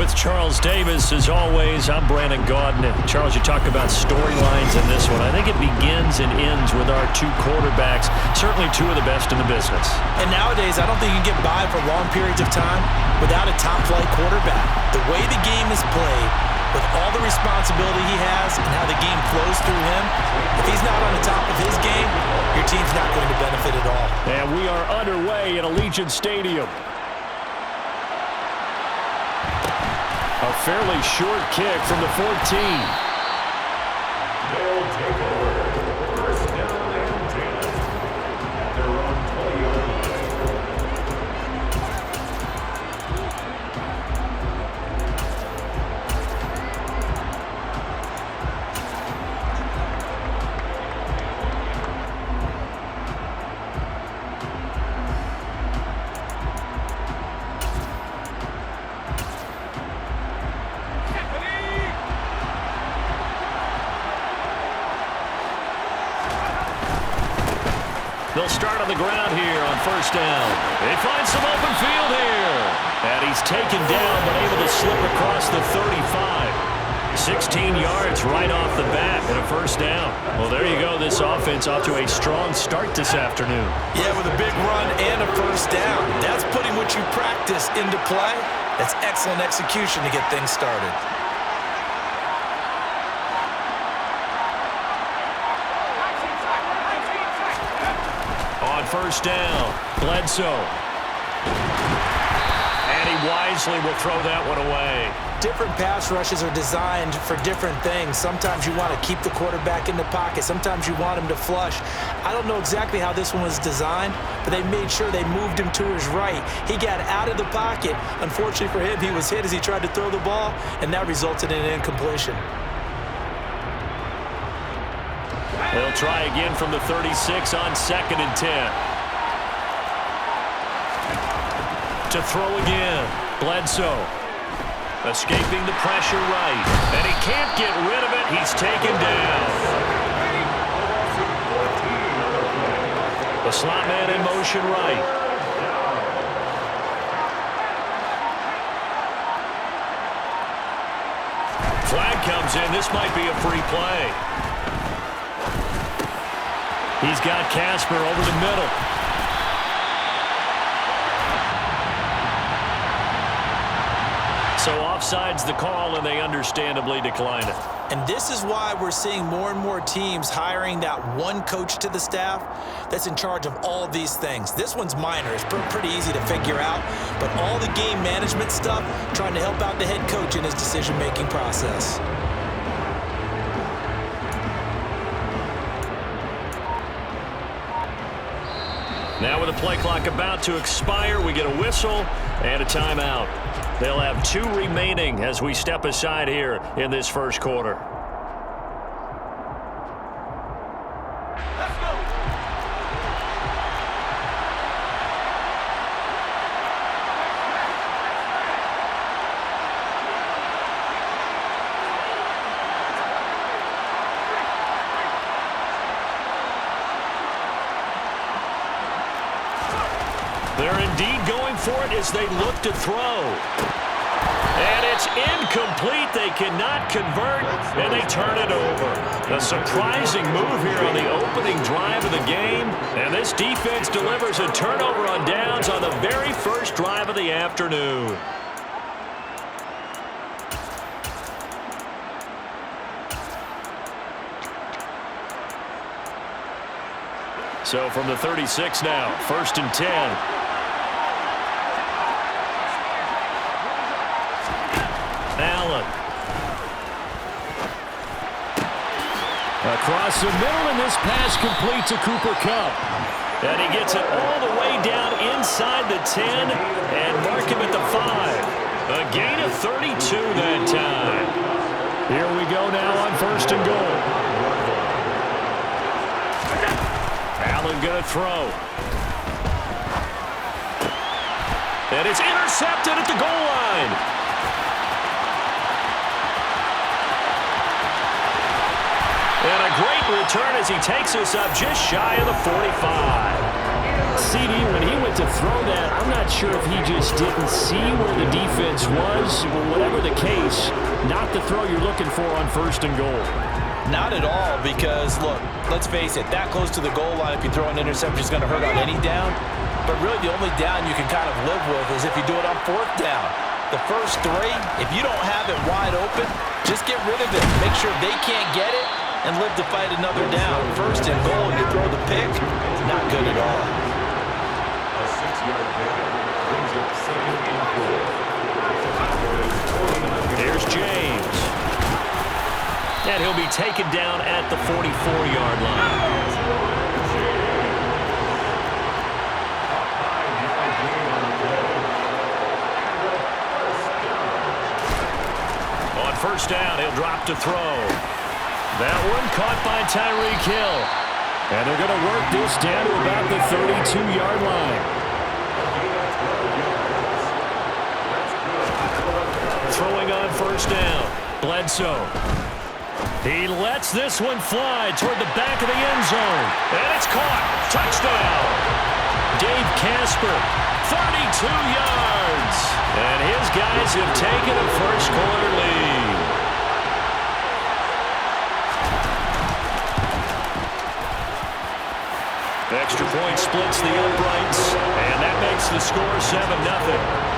With Charles Davis, as always, I'm Brandon Gaudin. Charles, you talk about storylines in this one. I think it begins and ends with our two quarterbacks, certainly two of the best in the business. And nowadays, I don't think you can get by for long periods of time without a top-flight quarterback. The way the game is played, with all the responsibility he has and how the game flows through him, if he's not on the top of his game, your team's not going to benefit at all. And we are underway at Allegiant Stadium. A fairly short kick from the 14. They'll take over. First down and 10 at their own 20-yard They'll start on the ground here on first down. They find some open field here. And he's taken down but able to slip across the 35. 16 yards right off the bat and a first down. Well, there you go. This offense off to a strong start this afternoon. Yeah, with a big run and a first down. That's putting what you practice into play. That's excellent execution to get things started. On first down, Bledsoe. And he wisely will throw that one away. Different pass rushes are designed for different things. Sometimes you want to keep the quarterback in the pocket. Sometimes you want him to flush. I don't know exactly how this one was designed, but they made sure they moved him to his right. He got out of the pocket. Unfortunately for him, he was hit as he tried to throw the ball, and that resulted in an incompletion. They'll try again from the 36 on 2nd and 10. To throw again, Bledsoe. Escaping the pressure right. And he can't get rid of it. He's taken down. The slot man in motion right. Flag comes in. This might be a free play. He's got Casper over the middle. So offside's the call, and they understandably decline it. And this is why we're seeing more and more teams hiring that one coach to the staff that's in charge of all of these things. This one's minor. It's pretty easy to figure out. But all the game management stuff, trying to help out the head coach in his decision-making process. Now with the play clock about to expire, we get a whistle and a timeout. They'll have 2 remaining as we step aside here in this first quarter. Let's go. They're indeed going for it as they look to throw. And it's incomplete. They cannot convert, and they turn it over. A surprising move here on the opening drive of the game. And this defense delivers a turnover on downs on the very first drive of the afternoon. So from the 36 now, 1st and 10. Allen. Across the middle, and this pass complete to Cooper Kupp. And he gets it all the way down inside the 10 and mark him at the 5. A gain of 32 that time. Here we go now on 1st and goal. Allen going to throw. And it's intercepted at the goal line. And a great return as he takes us up just shy of the 45. CD, when he went to throw that, I'm not sure if he just didn't see where the defense was, or whatever the case, not the throw you're looking for on 1st and goal. Not at all, because, look, let's face it, that close to the goal line, if you throw an interception, is going to hurt on any down. But really, the only down you can kind of live with is if you do it on 4th down. The first 3, if you don't have it wide open, just get rid of it. Make sure they can't get it and live to fight another down. 1st and goal, you throw the pick, not good at all. A 6-yard pickup brings up 2nd and 4. Here's James. And he'll be taken down at the 44-yard line. On 1st down, he'll drop to throw. That one caught by Tyreek Hill. And they're going to work this down to about the 32-yard line. Throwing on 1st down, Bledsoe. He lets this one fly toward the back of the end zone. And it's caught. Touchdown. Dave Casper, 32 yards. And his guys have taken a first-quarter lead. Extra point splits the uprights. And that makes the score 7-0.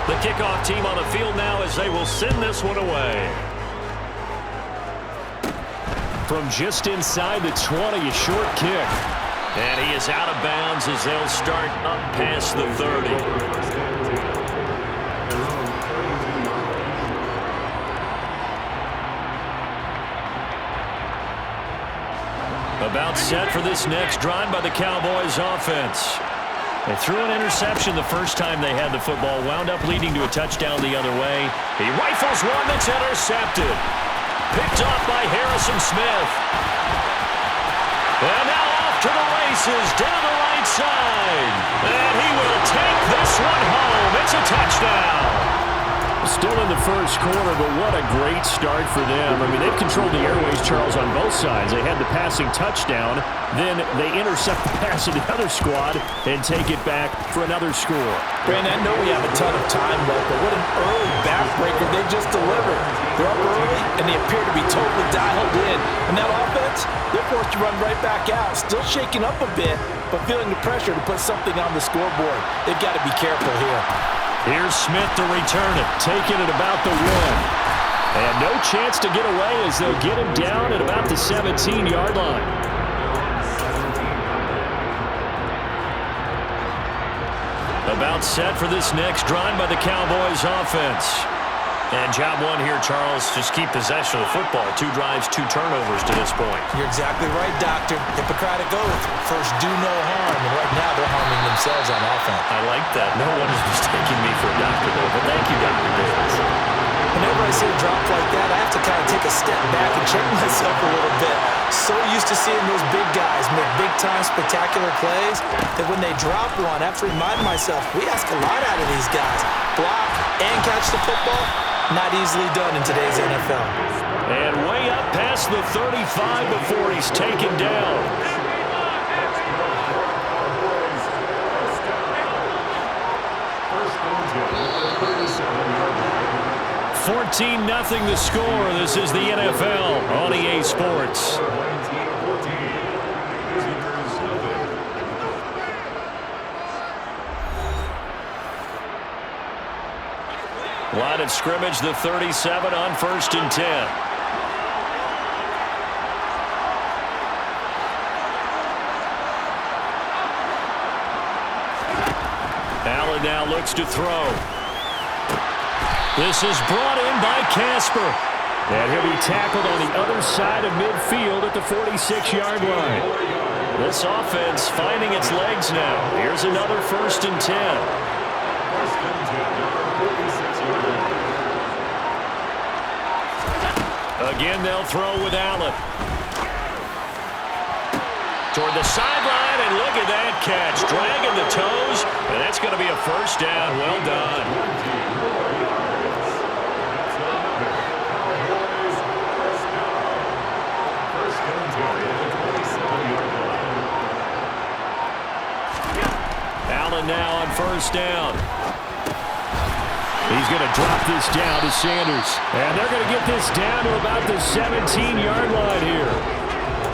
The kickoff team on the field now as they will send this one away. From just inside the 20, a short kick. And he is out of bounds as they'll start up past the 30. About set for this next drive by the Cowboys offense. They threw an interception the first time they had the football, wound up leading to a touchdown the other way. He rifles one that's intercepted. Picked off by Harrison Smith. And now off to the races, down the right side. And he will take this one home. It's a touchdown. Still in the first quarter, but what a great start for them. I mean, they've controlled the airways, Charles, on both sides. They had the passing touchdown, then they intercept the pass of the other squad and take it back for another score. Brandon, I know we have a ton of time left, but what an early backbreaker they just delivered. They're up early, and they appear to be totally dialed in. And that offense, they're forced to run right back out, still shaking up a bit, but feeling the pressure to put something on the scoreboard. They've got to be careful here. Here's Smith to return it, taking it about the 1. And no chance to get away as they'll get him down at about the 17-yard line. About set for this next drive by the Cowboys offense. And job 1 here, Charles, just keep possession of the football. 2 drives, 2 turnovers to this point. You're exactly right, Doctor. Hippocratic oath. First, do no harm. And right now, they're harming themselves on offense. I like that. No one is mistaking me for a doctor, though. But thank you, Dr. Davis. Whenever I see a drop like that, I have to kind of take a step back and check myself a little bit. So used to seeing those big guys make big-time spectacular plays that when they drop one, I have to remind myself, we ask a lot out of these guys. Block and catch the football, not easily done in today's NFL. And way up past the 35 before he's taken down. 14-0 the score. This is the NFL on EA Sports. Line of scrimmage, the 37 on 1st and 10. Allen now looks to throw. This is brought in by Casper. And he'll be tackled on the other side of midfield at the 46-yard line. This offense finding its legs now. Here's another 1st and 10. Again, they'll throw with Allen. Toward the sideline, and look at that catch. Dragging the toes, and that's going to be a first down. Well done. Allen now on first down. He's going to drop this down to Sanders. And they're going to get this down to about the 17-yard line here.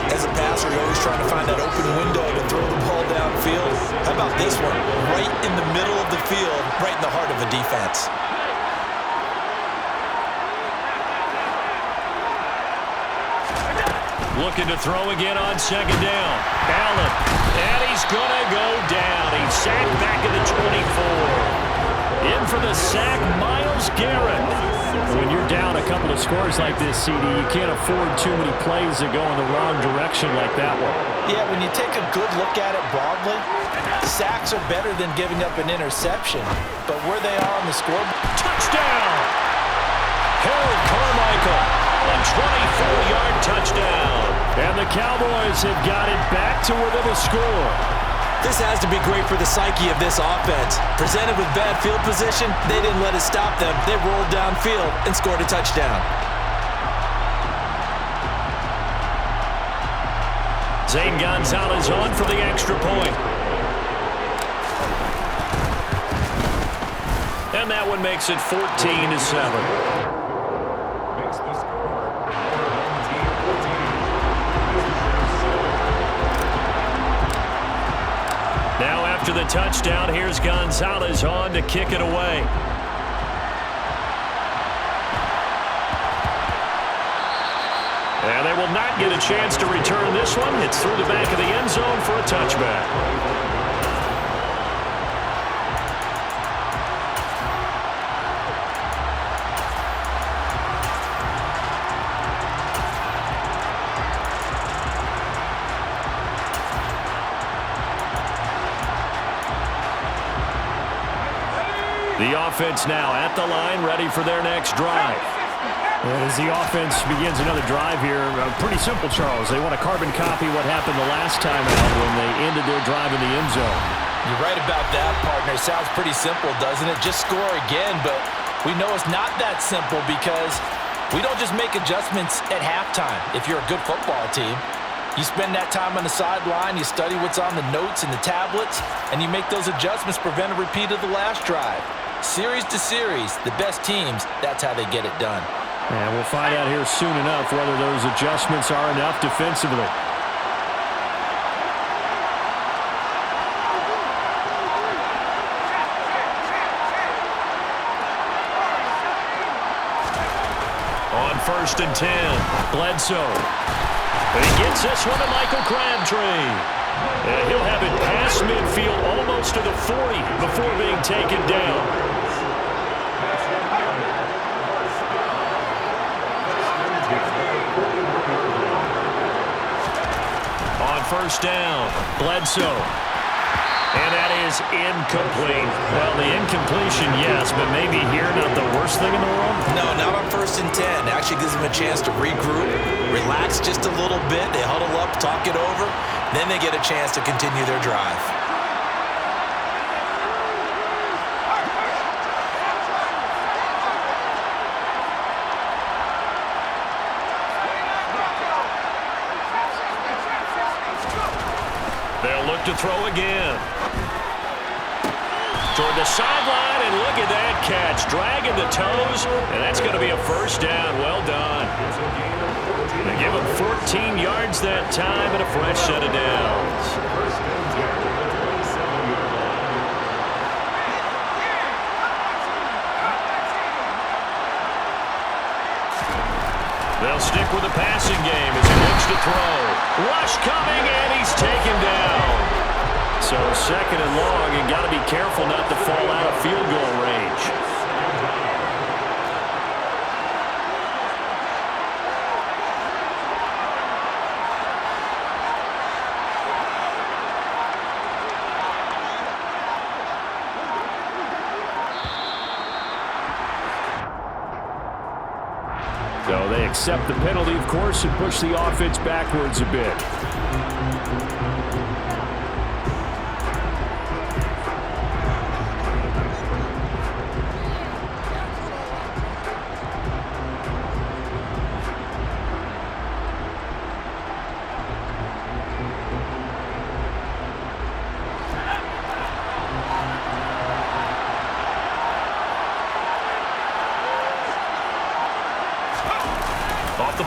As a passer, you're always trying to find that open window to throw the ball downfield. How about this one? Right in the middle of the field, right in the heart of a defense. Looking to throw again on second down. Allen, and he's going to go down. He's sacked back at the 24. In for the sack, Myles Garrett. When you're down a couple of scores like this, CD, you can't afford too many plays that go in the wrong direction like that one. Yeah, when you take a good look at it broadly, sacks are better than giving up an interception. But where they are on the scoreboard... Touchdown! Harold Carmichael, a 24-yard touchdown. And the Cowboys have got it back to within a score. This has to be great for the psyche of this offense. Presented with bad field position, they didn't let it stop them. They rolled downfield and scored a touchdown. Zane Gonzalez on for the extra point. And that one makes it 14-7. Now after the touchdown, here's Gonzalez on to kick it away. And they will not get a chance to return this one. It's through the back of the end zone for a touchback. The offense now at the line, ready for their next drive. And as the offense begins another drive here, pretty simple, Charles. They want to carbon copy what happened the last time out when they ended their drive in the end zone. You're right about that, partner. Sounds pretty simple, doesn't it? Just score again, but we know it's not that simple because we don't just make adjustments at halftime if you're a good football team. You spend that time on the sideline, you study what's on the notes and the tablets, and you make those adjustments, prevent a repeat of the last drive. Series to series, the best teams, that's how they get it done. And we'll find out here soon enough whether those adjustments are enough defensively. On 1st and 10, Bledsoe. He gets this one to Michael Crabtree. And he'll have it past midfield almost to the 40 before being taken down. On 1st down, Bledsoe. And that is incomplete. Well, the incompletion, yes, but maybe here not the worst thing in the world? No, not on 1st and 10. Actually gives them a chance to regroup, relax just a little bit. They huddle up, talk it over. Then they get a chance to continue their drive. They'll look to throw again. Toward the sideline, and look at that catch. Dragging the toes, and that's going to be a first down. Well done. They give him 14 yards that time and a fresh set of downs. They'll stick with the passing game as he looks to throw. Rush coming, and he's taken down. So 2nd and long, and got to be careful not to fall out of field goal range. So they accept the penalty, of course, and push the offense backwards a bit.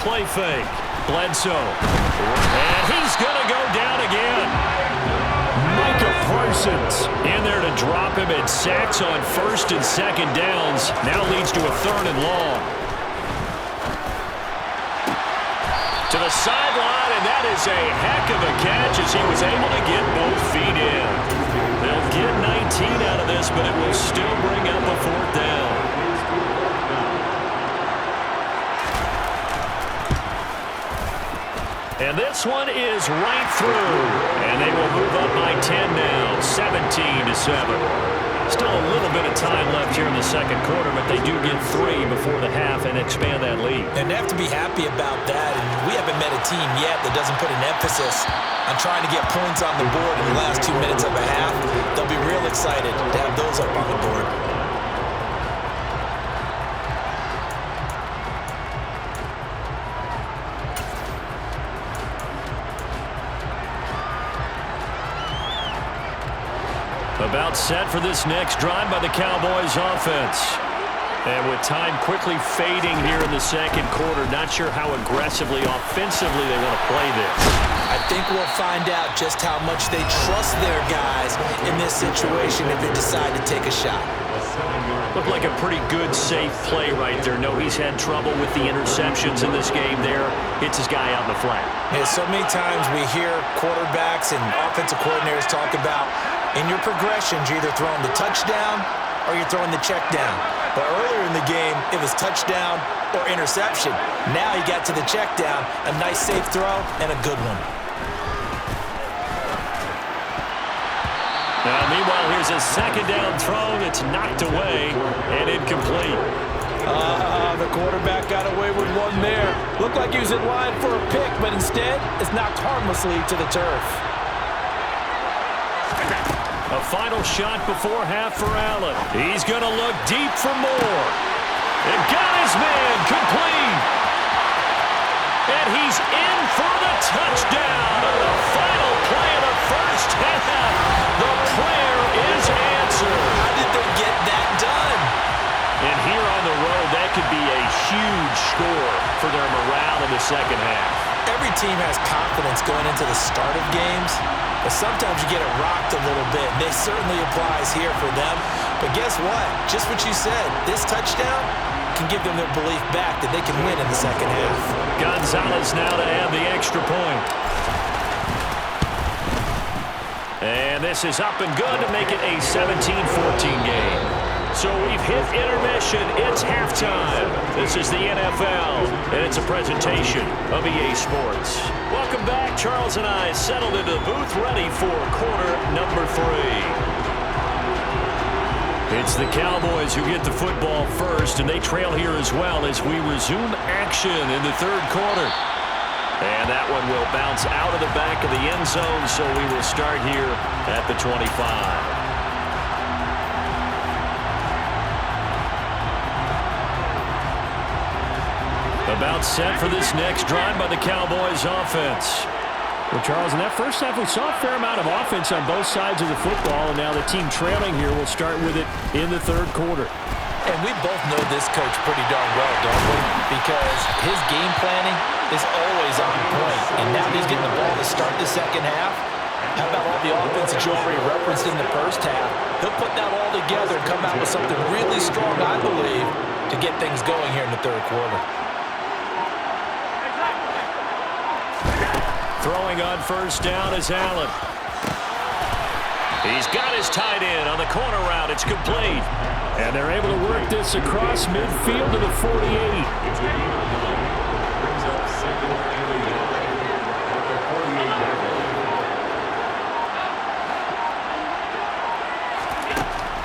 play fake. Bledsoe. And he's going to go down again. Micah Parsons in there to drop him, and sacks on first and second downs. Now leads to a 3rd and long. To the sideline, and that is a heck of a catch as he was able to get both feet in. They'll get 19 out of this, but it will still bring up a 4th down. And this one is right through. And they will move up by 10 now, 17-7. Still a little bit of time left here in the second quarter, but they do get 3 before the half and expand that lead. And they have to be happy about that. And we haven't met a team yet that doesn't put an emphasis on trying to get points on the board in the last 2 minutes of a half. They'll be real excited to have those up on the board. About set for this next drive by the Cowboys offense. And with time quickly fading here in the second quarter, not sure how aggressively, offensively they want to play this. I think we'll find out just how much they trust their guys in this situation if they decide to take a shot. Looked like a pretty good, safe play right there. No, he's had trouble with the interceptions in this game there. Hits his guy out in the flat. Yeah, so many times we hear quarterbacks and offensive coordinators talk about in your progressions, you're either throwing the touchdown or you're throwing the check down. But earlier in the game, it was touchdown or interception. Now he got to the check down, a nice safe throw and a good one. Meanwhile, here's a second down throw that's knocked away and incomplete. The quarterback got away with one there. Looked like he was in line for a pick, but instead it's knocked harmlessly to the turf. A final shot before half for Allen. He's going to look deep for more. And got his man complete. And he's in for the touchdown. The final play of the first half. The prayer is answered. How did they get that done? And here on the road, that could be a huge score for their morale in the second half. Every team has confidence going into the start of games, but sometimes you get it rocked a little bit. And this certainly applies here for them. But guess what? Just what you said, this touchdown can give them their belief back that they can win in the second half. Gonzalez now to add the extra point. And this is up and good to make it a 17-14 game. So we've hit intermission. It's halftime. This is the NFL, and it's a presentation of EA Sports. Welcome back. Charles and I settled into the booth ready for quarter number 3. It's the Cowboys who get the football first, and they trail here as well as we resume action in the third quarter. And that one will bounce out of the back of the end zone, so we will start here at the 25. About set for this next drive by the Cowboys offense. Well, Charles, in that first half, we saw a fair amount of offense on both sides of the football, and now the team trailing here will start with it in the third quarter. And we both know this coach pretty darn well, don't we? Because his game planning is always on point. And now he's getting the ball to start the second half. How about all the offense that you already referenced in the first half? He'll put that all together and come out with something really strong, I believe, to get things going here in the third quarter. Throwing on first down is Allen. He's got his tight end on the corner route. It's complete. And they're able to work this across midfield to the 48.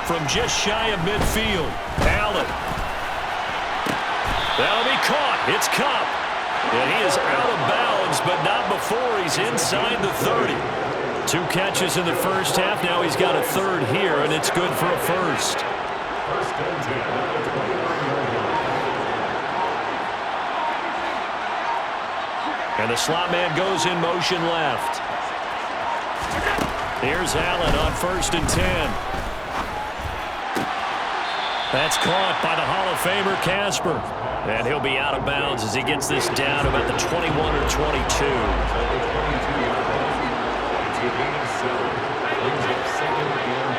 From just shy of midfield, Allen. That'll be caught. It's Cup. And he is out of bounds, but not before he's inside the 30. 2 catches in the first half. Now he's got a third here, and it's good for a first. And the slot man goes in motion left. Here's Allen on 1st and 10. That's caught by the Hall of Famer Casper. And he'll be out of bounds as he gets this down to about the 21 or 22. It's a gain of 7. Brings up second and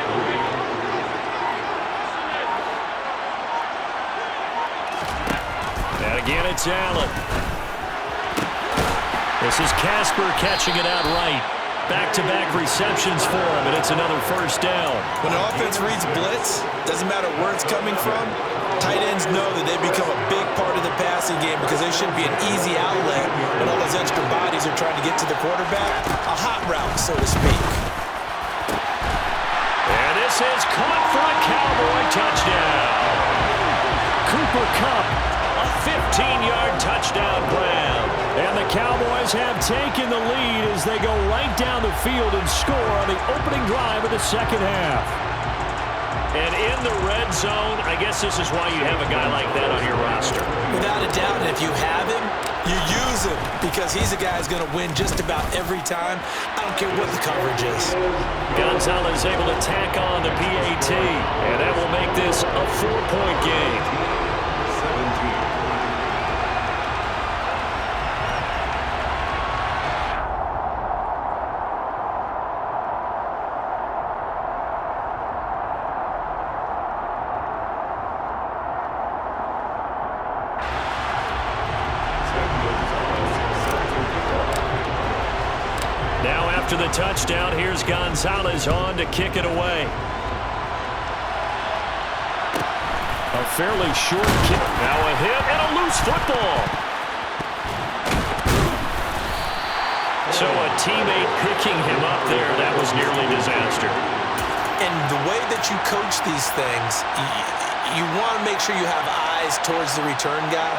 3. And again, it's Allen. This is Casper catching it out right. Back-to-back receptions for him, and it's another first down. When an offense reads blitz, doesn't matter where it's coming from, tight ends know that they become a big part of the passing game because they should be an easy outlet when all those extra bodies are trying to get to the quarterback. A hot route, so to speak. And this is caught for a Cowboy touchdown. Cooper Kupp, a 15-yard touchdown grab. And the Cowboys have taken the lead as they go right down the field and score on the opening drive of the second half. And in the red zone, I guess this is why you have a guy like that on your roster. Without a doubt, and if you have him, you use him because he's a guy who's going to win just about every time. I don't care what the coverage is. Gonzalez able to tack on the PAT, and that will make this a 4-point game. 17. After the touchdown, here's Gonzalez on to kick it away. A fairly short kick. Now a hit and a loose football. So a teammate picking him up there, that was nearly disaster. And the way that you coach these things, you want to make sure you have eyes towards the return guy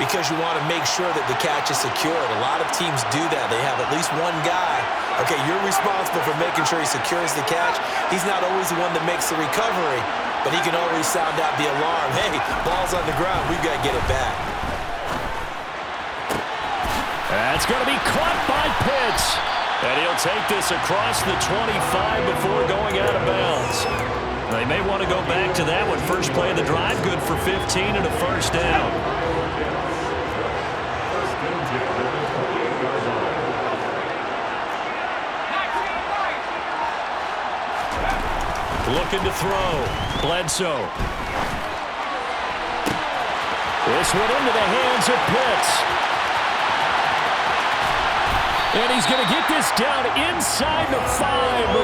because you want to make sure that the catch is secured. A lot of teams do that. They have at least one guy. Okay, you're responsible for making sure he secures the catch. He's not always the one that makes the recovery, but he can always sound out the alarm. Hey, ball's on the ground. We've got to get it back. That's going to be caught by Pitts. And he'll take this across the 25 before going out of bounds. They may want to go back to that one. First play of the drive, good for 15 and a first down. Looking to throw. Bledsoe. This one into the hands of Pitts. And he's going to get this down inside the 5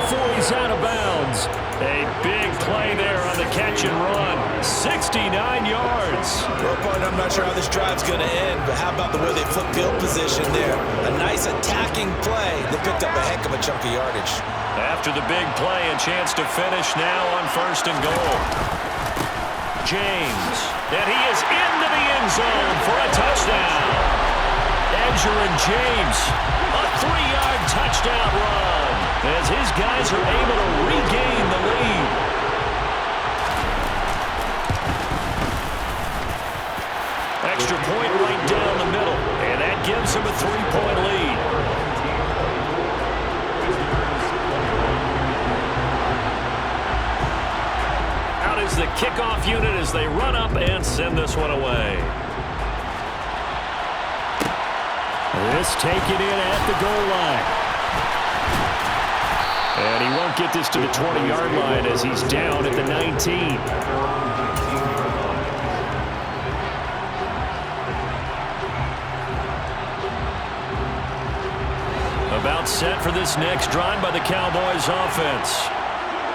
before he's out of bounds. A big play there on the catch and run. 69 yards. Well, partner, I'm not sure how this drive's going to end, but how about the way they flip field position there? A nice attacking play that picked up a heck of a chunk of yardage. After the big play, a chance to finish now on first and goal. James, and he is into the end zone for a touchdown. Edger and James, a 3-yard touchdown run as his guys are able to regain the lead. Extra point right down the middle, and that gives him a 3-point lead. Is the kickoff unit as they run up and send this one away. This taken in at the goal line. And he won't get this to the 20-yard line as he's down at the 19. About set for this next drive by the Cowboys offense.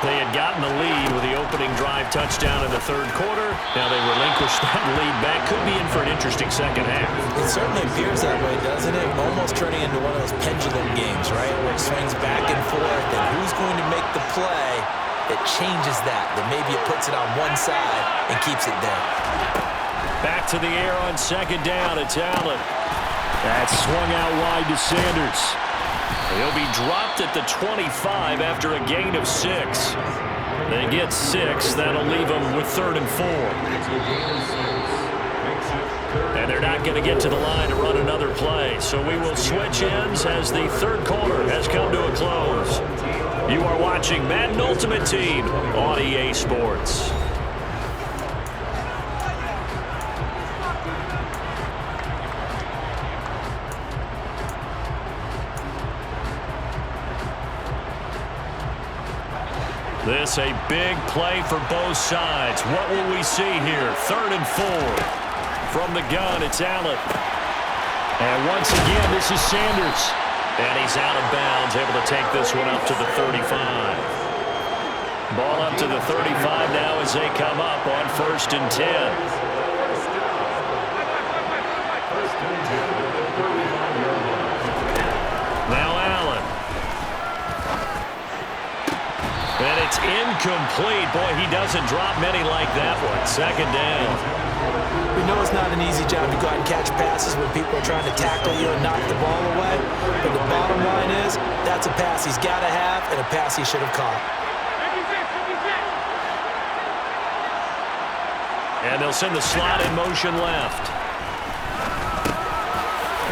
They had gotten the lead with the opening drive touchdown in the third quarter. Now they relinquished that lead back. Could be in for an interesting second half. It certainly appears that way, doesn't it? Almost turning into one of those pendulum games, right? Where it swings back and forth, and who's going to make the play that changes that? That maybe it puts it on one side and keeps it there. Back to the air on second down. It's Allen. That's swung out wide to Sanders. He'll be dropped at the 25 after a gain of 6. They get 6. That'll leave them with 3rd and 4. And they're not going to get to the line to run another play. So we will switch ends as the third quarter has come to a close. You are watching Madden Ultimate Team on EA Sports. This a big play for both sides. What will we see here? 3rd and 4. From the gun, it's Allen. And once again, this is Sanders. And he's out of bounds, able to take this one up to the 35. Ball up to the 35 now as they come up on 1st and 10. Now Allen. And it's incomplete. Boy, he doesn't drop many like that one. 2nd down. We know it's not an easy job to go out and catch passes when people are trying to tackle you and knock the ball away. But the bottom line is, that's a pass he's got to have and a pass he should have caught. And they'll send the slot in motion left.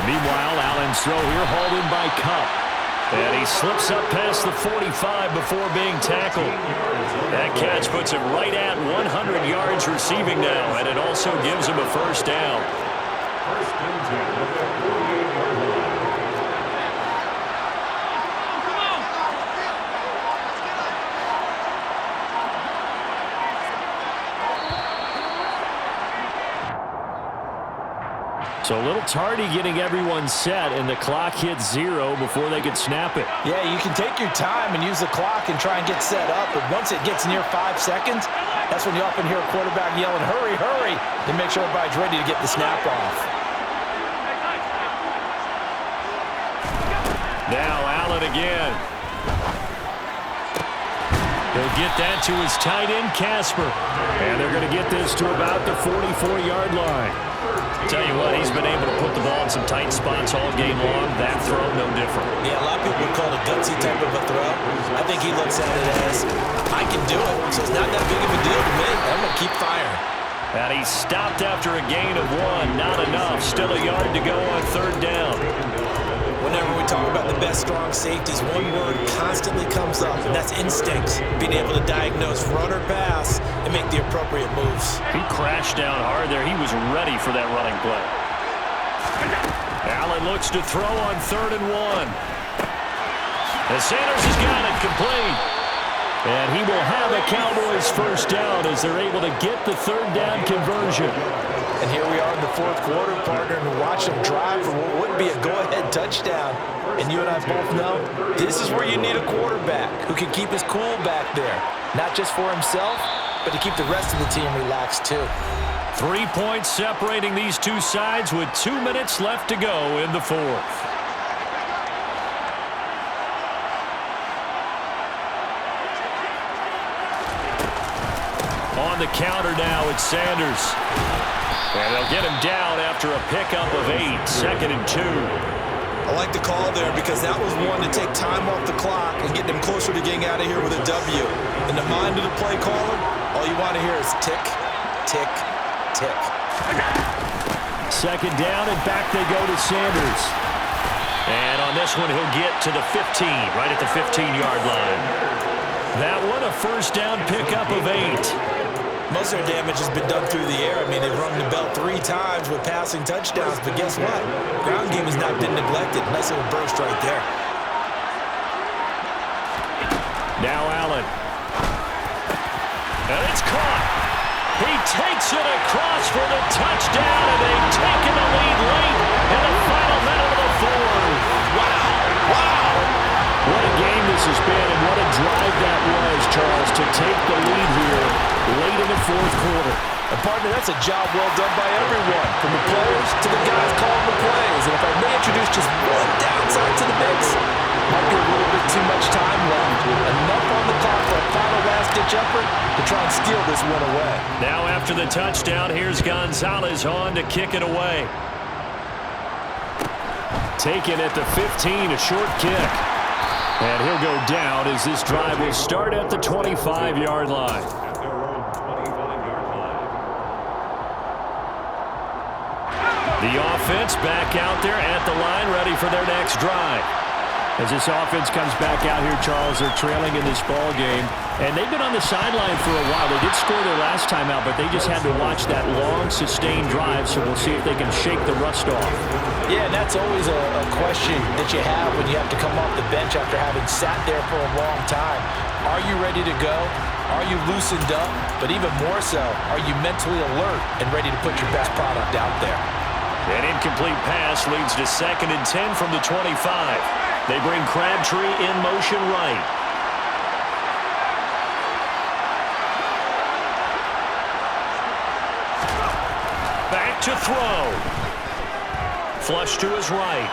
Meanwhile, Allen's throw here hauled in by Cup. And he slips up past the 45 before being tackled. That catch puts him right at 100 yards receiving now, and it also gives him a 1st down. 1st and 10 at the 48-yard line. So a little tardy getting everyone set, and the clock hits 0 before they could snap it. Yeah, you can take your time and use the clock and try and get set up, but once it gets near 5 seconds, that's when you often hear a quarterback yelling, hurry, hurry, to make sure everybody's ready to get the snap off. Now Allen again. He'll get that to his tight end, Casper. And they're going to get this to about the 44-yard line. Tell you what, he's been able to put the ball in some tight spots all game long. That throw, no different. Yeah, a lot of people would call it a gutsy type of a throw. I think he looks at it as, I can do it, so it's not that big of a deal to me. I'm going to keep firing. And he stopped after a gain of 1. Not enough. Still a yard to go on 3rd down. Whenever we talk about the best strong safeties, one word constantly comes up, and that's instincts. Being able to diagnose run or pass and make the appropriate moves. He crashed down hard there. He was ready for that running play. Allen looks to throw on 3rd and 1. And Sanders has got it complete. And he will have a Cowboys 1st down as they're able to get the 3rd down conversion. And here we are in the 4th quarter, partner, and watch them drive for what would be a go-ahead touchdown. And you and I both know this is where you need a quarterback who can keep his cool back there. Not just for himself, but to keep the rest of the team relaxed too. 3 points separating these two sides with 2 minutes left to go in the 4th. On the counter now, it's Sanders. And they'll get him down after a pickup of 8, 2nd and 2. I like the call there because that was one to take time off the clock and get them closer to getting out of here with a W. In the mind of the play caller, all you want to hear is tick, tick, tick. 2nd down, and back they go to Sanders. And on this one, he'll get to the 15, right at the 15-yard line. That one, a 1st down pickup of 8. Most of their damage has been done through the air. I mean, they've rung the bell 3 times with passing touchdowns, but guess what? Ground game has not been neglected. Nice little burst right there. Now Allen. And it's caught. He takes it across for the touchdown, and they've taken the lead late in the final minute of the 4th. Wow. Wow. What a game this has been, and what a drive that was, Charles, to take the lead here late in the 4th quarter. And partner, that's a job well done by everyone, from the players to the guys calling the plays. And if I may introduce just one downside to the mix, might be a little bit too much time left. Enough on the clock for a final last-ditch effort to try and steal this one away. Now after the touchdown, here's Gonzalez on to kick it away. Taken at the 15, a short kick. And he'll go down as this drive will start at the 25-yard line. At their own 25-yard line. The offense back out there at the line, ready for their next drive. As this offense comes back out here, Charles, they're trailing in this ball game. And they've been on the sideline for a while. They did score their last time out, but they just had to watch that long, sustained drive, so we'll see if they can shake the rust off. Yeah, and that's always a question that you have when you have to come off the bench after having sat there for a long time. Are Are you ready to go? Are you loosened up? But even more so, are you mentally alert and ready to put your best product out there? An incomplete pass leads to 2nd and 10 from the 25. They bring Crabtree in motion right. Back to throw. Flush to his right.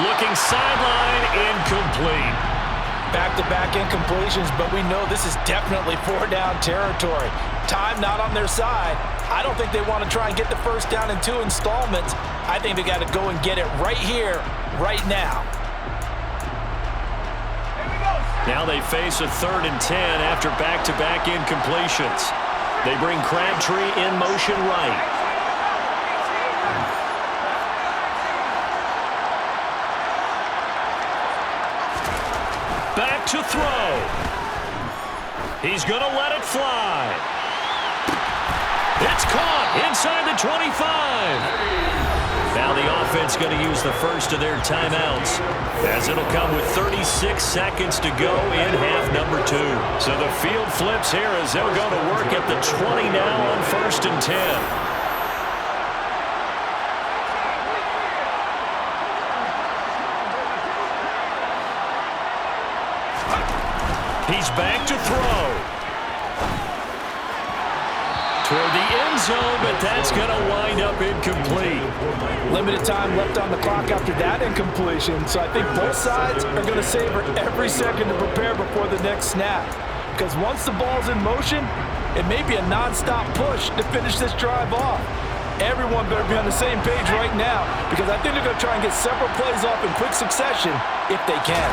Looking sideline, incomplete. Back-to-back incompletions, but we know this is definitely 4-down territory. Time not on their side. I don't think they want to try and get the first down in 2 installments. I think they got to go and get it right here, right now. Now they face a 3rd and 10 after back-to-back incompletions. They bring Crabtree in motion right. Back to throw. He's going to let it fly. It's caught inside the 25. Now the offense going to use the first of their timeouts, as it'll come with 36 seconds to go in half number 2. So the field flips here as they'll go to work at the 20 now on 1st and 10. He's back to throw. Toward the end zone, but that's going to wind up incomplete. Limited time left on the clock after that incompletion, so I think both sides are going to savor every second to prepare before the next snap. Because once the ball's in motion, it may be a non-stop push to finish this drive off. Everyone better be on the same page right now, because I think they're going to try and get several plays off in quick succession if they can.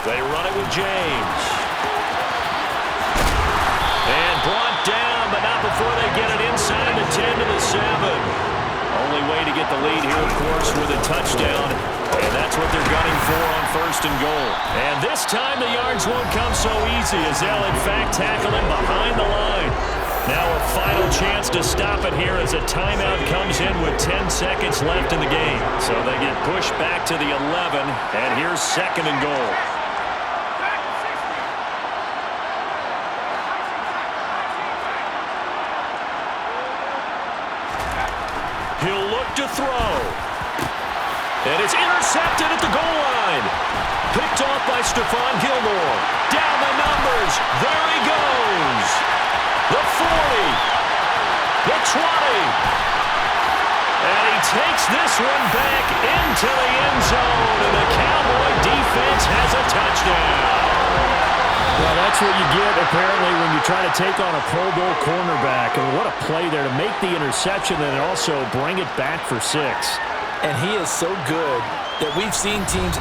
They run it with James. And brought down, but not before they get it inside the 10 to the 7. Only way to get the lead here, of course, with a touchdown. And that's what they're gunning for on 1st and goal. And this time the yards won't come so easy, as they'll in fact tackle him behind the line. Now a final chance to stop it here as a timeout comes in with 10 seconds left in the game. So they get pushed back to the 11, and here's 2nd and goal. He'll look to throw. And it's intercepted at the goal line. Picked off by Stephon Gilmore. Down the numbers. There he goes. The 40. The 20. And he takes this one back into the end zone. And the Cowboy defense has a touchdown. Well, that's what you get, apparently, when you try to take on a Pro Bowl cornerback. And what a play there to make the interception and also bring it back for 6. And he is so good that we've seen teams